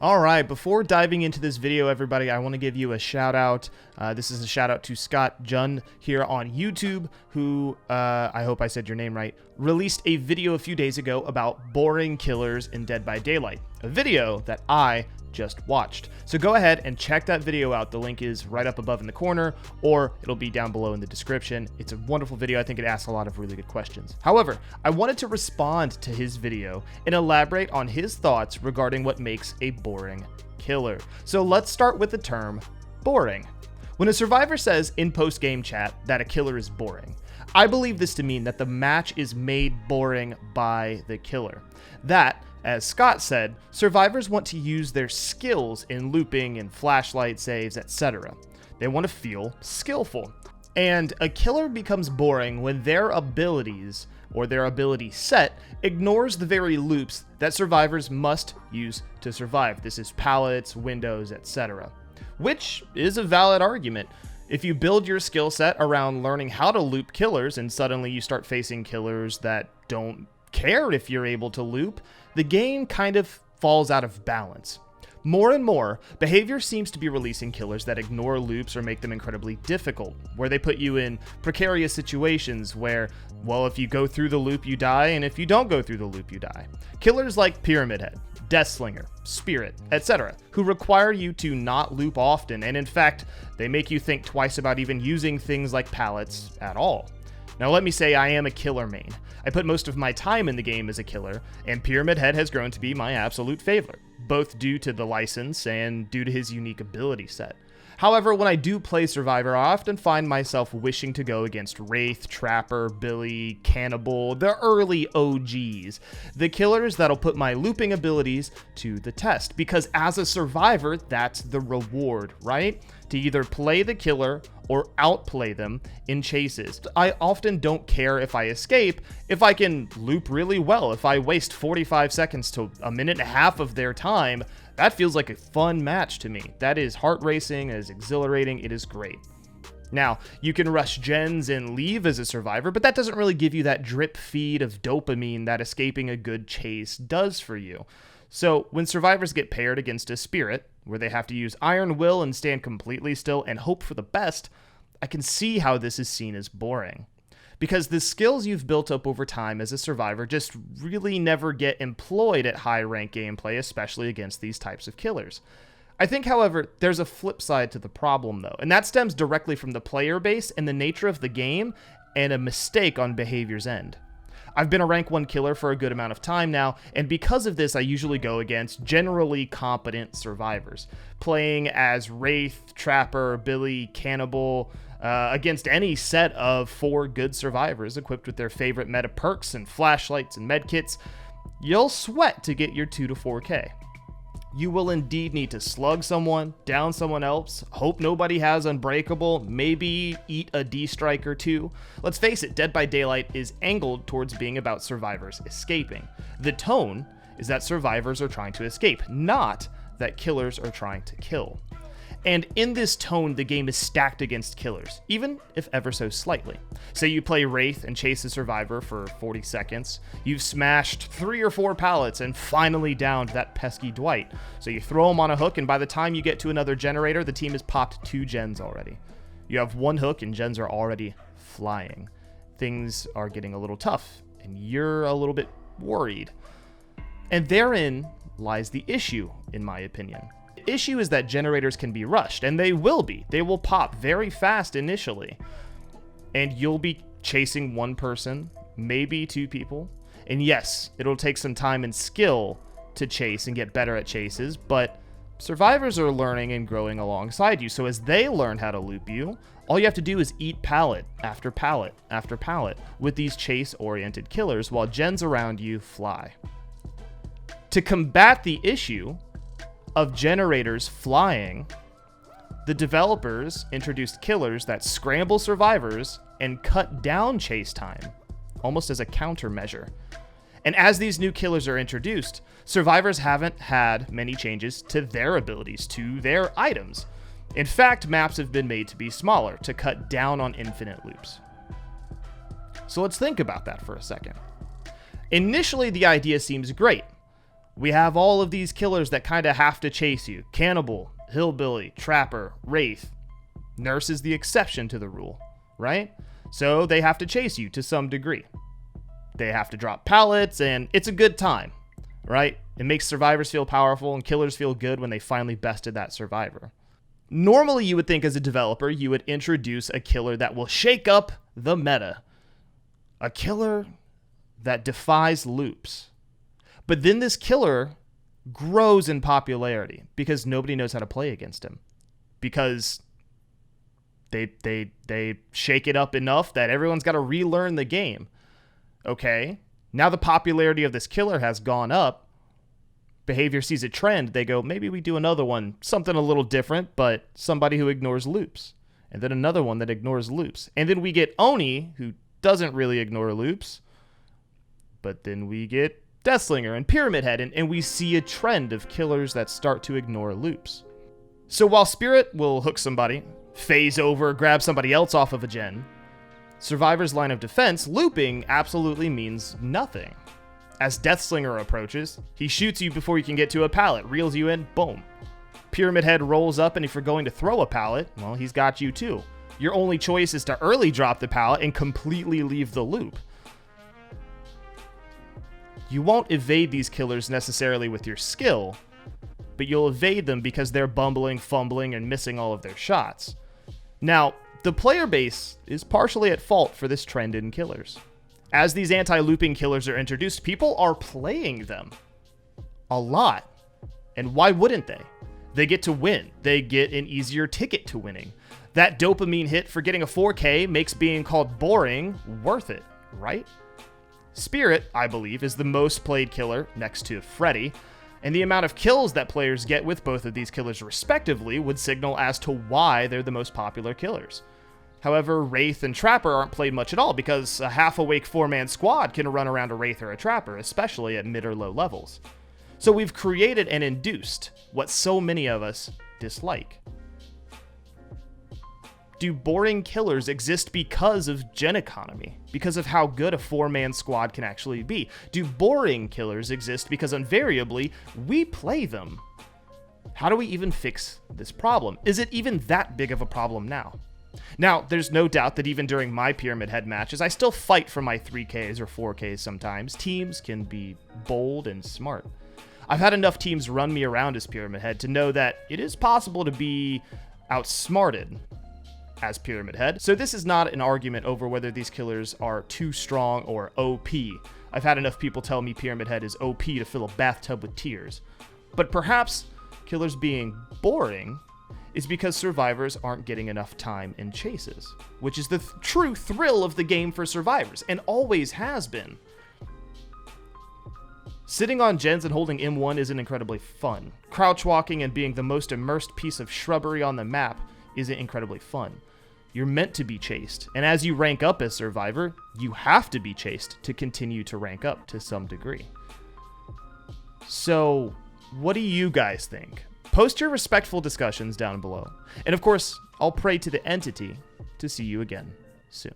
All right, before diving into this video, everybody, I want to give you a shout out. This is a shout out to Scott Jun here on YouTube, who, I hope I said your name right, released a video a few days ago about boring killers in Dead by Daylight, a video that I just watched. So go ahead and check that video out. The link is right up above in the corner, or it'll be down below in the description. It's a wonderful video. I think it asks a lot of really good questions. However, I wanted to respond to his video and elaborate on his thoughts regarding what makes a boring killer. So let's start with the term boring. When a survivor says in post-game chat that a killer is boring, I believe this to mean that the match is made boring by the killer. That, as Scott said, survivors want to use their skills in looping and flashlight saves, etc. They want to feel skillful. And a killer becomes boring when their abilities, or their ability set, ignores the very loops that survivors must use to survive. This is pallets, windows, etc. Which is a valid argument. If you build your skill set around learning how to loop killers and suddenly you start facing killers that don't care if you're able to loop, the game kind of falls out of balance. More and more, behavior seems to be releasing killers that ignore loops or make them incredibly difficult, where they put you in precarious situations where, well, if you go through the loop, you die, and if you don't go through the loop, you die. Killers like Pyramid Head, Deathslinger, Spirit, etc., who require you to not loop often, and in fact, they make you think twice about even using things like pallets at all. Now let me say I am a killer main. I put most of my time in the game as a killer, and Pyramid Head has grown to be my absolute favorite, both due to the license and due to his unique ability set. However, when I do play Survivor, I often find myself wishing to go against Wraith, Trapper, Billy, Cannibal, the early OGs, the killers that'll put my looping abilities to the test, because as a survivor, that's the reward, right? To either play the killer or outplay them in chases. I often don't care if I escape, if I can loop really well. If I waste 45 seconds to a minute and a half of their time, that feels like a fun match to me. That is heart racing, it is exhilarating, it is great. Now, you can rush gens and leave as a survivor, but that doesn't really give you that drip feed of dopamine that escaping a good chase does for you. So when survivors get paired against a spirit, where they have to use iron will and stand completely still and hope for the best, I can see how this is seen as boring. Because the skills you've built up over time as a survivor just really never get employed at high rank gameplay, especially against these types of killers. I think, however, there's a flip side to the problem though, and that stems directly from the player base and the nature of the game and a mistake on behavior's end. I've been a rank 1 killer for a good amount of time now, and because of this I usually go against generally competent survivors, playing as Wraith, Trapper, Billy, Cannibal, against any set of 4 good survivors equipped with their favorite meta perks and flashlights and medkits. You'll sweat to get your 2 to 4k. You will indeed need to slug someone, down someone else, hope nobody has Unbreakable, maybe eat a D-strike or 2. Let's face it, Dead by Daylight is angled towards being about survivors escaping. The tone is that survivors are trying to escape, not that killers are trying to kill. And in this tone, the game is stacked against killers, even if ever so slightly. Say you play Wraith and chase a survivor for 40 seconds, you've smashed 3 or 4 pallets and finally downed that pesky Dwight. So you throw him on a hook, and by the time you get to another generator, the team has popped 2 gens already. You have 1 hook and gens are already flying. Things are getting a little tough, and you're a little bit worried. And therein lies the issue, in my opinion. The issue is that generators can be rushed, and they will be. They will pop very fast initially. And you'll be chasing 1 person, maybe 2 people. And yes, it'll take some time and skill to chase and get better at chases, but survivors are learning and growing alongside you. So as they learn how to loop you, all you have to do is eat pallet after pallet after pallet with these chase-oriented killers while gens around you fly. To combat the issue of generators flying, the developers introduced killers that scramble survivors and cut down chase time, almost as a countermeasure. And as these new killers are introduced, survivors haven't had many changes to their abilities, to their items. In fact, maps have been made to be smaller, to cut down on infinite loops. So let's think about that for a second. Initially, the idea seems great. We have all of these killers that kind of have to chase you. Cannibal, Hillbilly, Trapper, Wraith. Nurse is the exception to the rule, right? So they have to chase you to some degree. They have to drop pallets, and it's a good time, right? It makes survivors feel powerful, and killers feel good when they finally bested that survivor. Normally, you would think as a developer, you would introduce a killer that will shake up the meta. A killer that defies loops. But then this killer grows in popularity because nobody knows how to play against him. Because they shake it up enough that everyone's got to relearn the game. Okay, now the popularity of this killer has gone up. Behavior sees a trend. They go, maybe we do another one, something a little different, but somebody who ignores loops. And then another one that ignores loops. And then we get Oni, who doesn't really ignore loops. But then we get Deathslinger and Pyramid Head, and we see a trend of killers that start to ignore loops. So while Spirit will hook somebody, phase over, grab somebody else off of a gen, Survivor's line of defense, looping, absolutely means nothing. As Deathslinger approaches, he shoots you before you can get to a pallet, reels you in, boom. Pyramid Head rolls up, and if you're going to throw a pallet, well, he's got you too. Your only choice is to early drop the pallet and completely leave the loop. You won't evade these killers necessarily with your skill, but you'll evade them because they're bumbling, fumbling, and missing all of their shots. Now, the player base is partially at fault for this trend in killers. As these anti-looping killers are introduced, people are playing them a lot. And why wouldn't they? They get to win. They get an easier ticket to winning. That dopamine hit for getting a 4K makes being called boring worth it, right? Spirit, I believe, is the most played killer next to Freddy, and the amount of kills that players get with both of these killers respectively would signal as to why they're the most popular killers. However, Wraith and Trapper aren't played much at all because a half-awake four-man squad can run around a Wraith or a Trapper, especially at mid or low levels. So we've created and induced what so many of us dislike. Do boring killers exist because of gen economy? Because of how good a four-man squad can actually be? Do boring killers exist because invariably we play them? How do we even fix this problem? Is it even that big of a problem now? Now, there's no doubt that even during my Pyramid Head matches, I still fight for my 3Ks or 4Ks sometimes. Teams can be bold and smart. I've had enough teams run me around as Pyramid Head to know that it is possible to be outsmarted as Pyramid Head. So this is not an argument over whether these killers are too strong or OP. I've had enough people tell me Pyramid Head is OP to fill a bathtub with tears. But perhaps killers being boring is because survivors aren't getting enough time in chases, which is the true thrill of the game for survivors, and always has been. Sitting on gens and holding M1 isn't incredibly fun. Crouch walking and being the most immersed piece of shrubbery on the map isn't incredibly fun. You're meant to be chased, and as you rank up as survivor, you have to be chased to continue to rank up to some degree. So, what do you guys think? Post your respectful discussions down below. And of course, I'll pray to the entity to see you again soon.